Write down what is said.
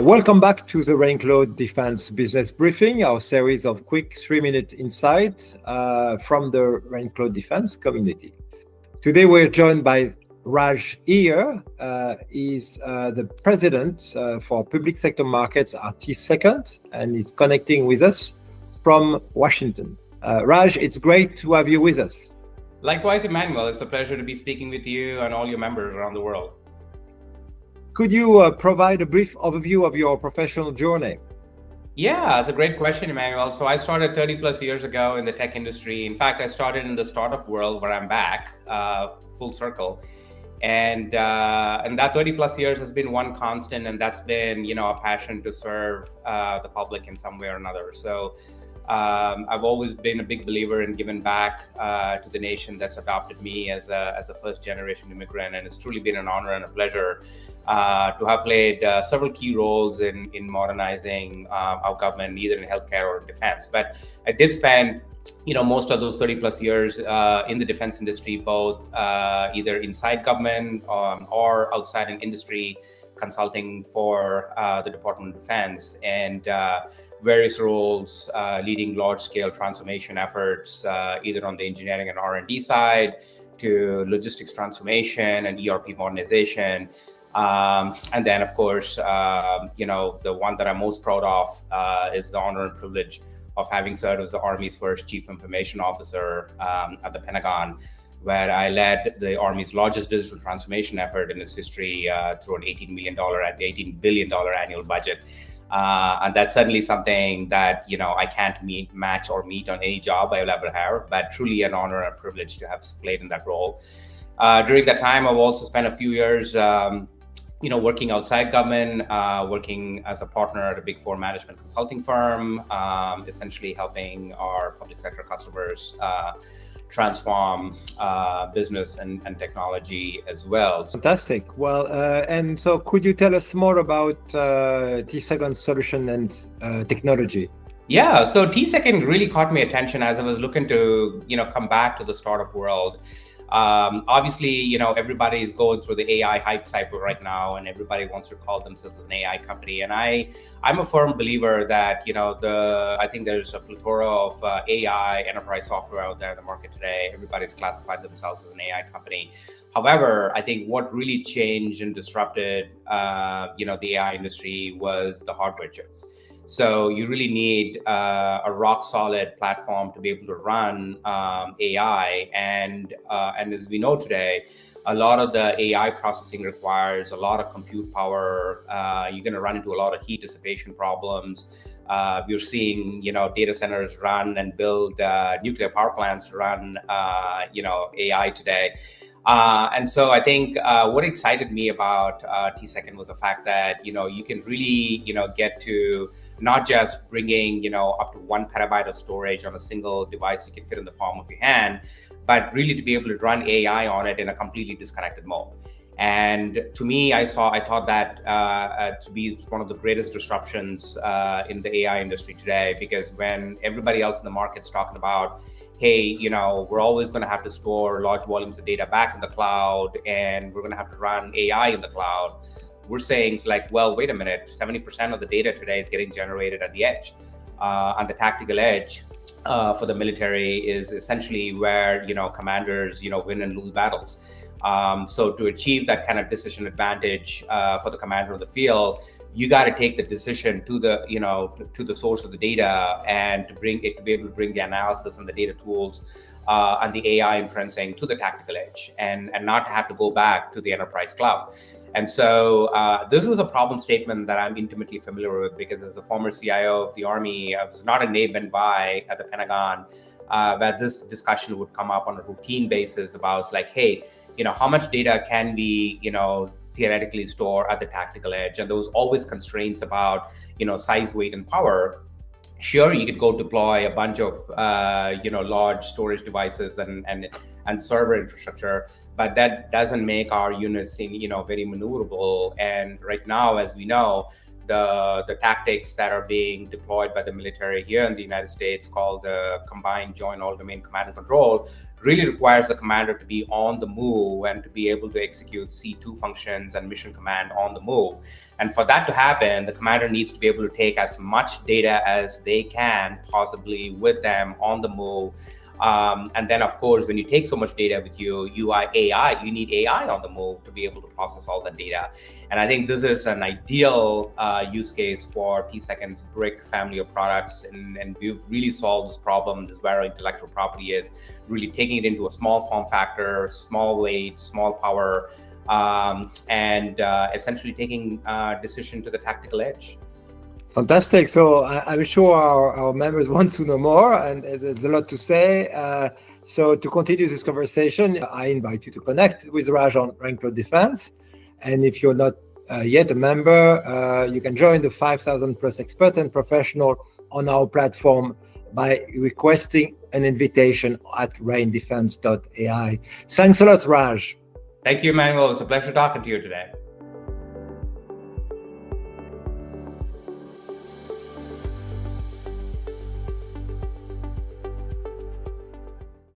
Welcome back to the RAINCLOUD Defense Business Briefing, our series of quick 3-minute insights from the RAINCLOUD Defense community. Today we're joined by Raj Iyer. He's the president for public sector markets at Tsecond, and he's connecting with us from Washington. Raj, it's great to have you with us. Likewise, Emmanuel, it's a pleasure to be speaking with you and all your members around the world. Could you provide a brief overview of your professional journey? Yeah, it's a great question, Emmanuel. So I started 30 plus years ago in the tech industry. In fact, I started in the startup world where I'm back, full circle. And that 30 plus years has been one constant, and that's been, a passion to serve the public in some way or another. So I've always been a big believer in giving back to the nation that's adopted me as a first generation immigrant. And it's truly been an honor and a pleasure to have played several key roles in modernizing our government, either in healthcare or defense. But I did spend most of those 30 plus years in the defense industry, both either inside government or outside in industry, consulting for the Department of Defense, and various roles leading large-scale transformation efforts, either on the engineering and R&D side to logistics transformation and ERP modernization. And then, of course, the one that I'm most proud of is the honor and privilege of having served as the Army's first Chief Information Officer at the Pentagon, where I led the Army's largest digital transformation effort in its history through an $18 billion annual budget. And that's certainly something that, I can't match or meet on any job I will ever have, but truly an honor and privilege to have played in that role. During that time, I've also spent a few years working outside government, working as a partner at a Big Four management consulting firm, essentially helping our public sector customers transform business and technology as well. Fantastic. Well, and so could you tell us more about Tsecond solution and technology? Yeah, so Tsecond really caught my attention as I was looking to, come back to the startup world. Obviously, everybody is going through the AI hype cycle right now, and everybody wants to call themselves an AI company. And I'm a firm believer that, I think there's a plethora of AI enterprise software out there in the market today. Everybody's classified themselves as an AI company. However, I think what really changed and disrupted, the AI industry was the hardware chips. So you really need a rock solid platform to be able to run AI. And as we know today, a lot of the AI processing requires a lot of compute power. You're going to run into a lot of heat dissipation problems. You're seeing, data centers run and build nuclear power plants to run, AI today. And so I think what excited me about Tsecond was the fact that, you can really, get to not just bringing, up to 1 petabyte of storage on a single device you can fit in the palm of your hand, but really to be able to run AI on it in a completely disconnected mode. And to me, I thought that to be one of the greatest disruptions in the AI industry today, because when everybody else in the market's talking about, hey, we're always going to have to store large volumes of data back in the cloud, and we're going to have to run AI in the cloud, we're saying like, well, wait a minute, 70% of the data today is getting generated at the edge. On the tactical edge for the military is essentially where, commanders, win and lose battles. So to achieve that kind of decision advantage for the commander of the field, you got to take the decision to the, to the source of the data, and to be able to bring the analysis and the data tools and the AI inferencing to the tactical edge, and not have to go back to the enterprise cloud. And so this was a problem statement that I'm intimately familiar with, because as a former CIO of the Army, I was not a name and buy at the Pentagon, where this discussion would come up on a routine basis about like, hey, how much data can be, theoretically store at the tactical edge? And there was always constraints about, size, weight, and power. Sure, you could go deploy a bunch of, large storage devices and server infrastructure, but that doesn't make our units seem, very maneuverable. And right now, as we know, the tactics that are being deployed by the military here in the United States, called the Combined Joint All-Domain Command and Control, really requires the commander to be on the move and to be able to execute C2 functions and mission command on the move. And for that to happen, the commander needs to be able to take as much data as they can possibly with them on the move. And then, of course, when you take so much data with you, you need AI on the move to be able to process all that data. And I think this is an ideal use case for Tsecond's BRYCK family of products. And we've really solved this problem. This is where our intellectual property is, really taking it into a small form factor, small weight, small power, and essentially taking decision to the tactical edge. Fantastic. So I'm sure our members want to know more, and there's a lot to say. So to continue this conversation, I invite you to connect with Raj on RAINCLOUD Defense. And if you're not yet a member, you can join the 5,000 plus expert and professional on our platform by requesting an invitation at raindefense.ai. Thanks a lot, Raj. Thank you, Emmanuel. It's a pleasure talking to you today.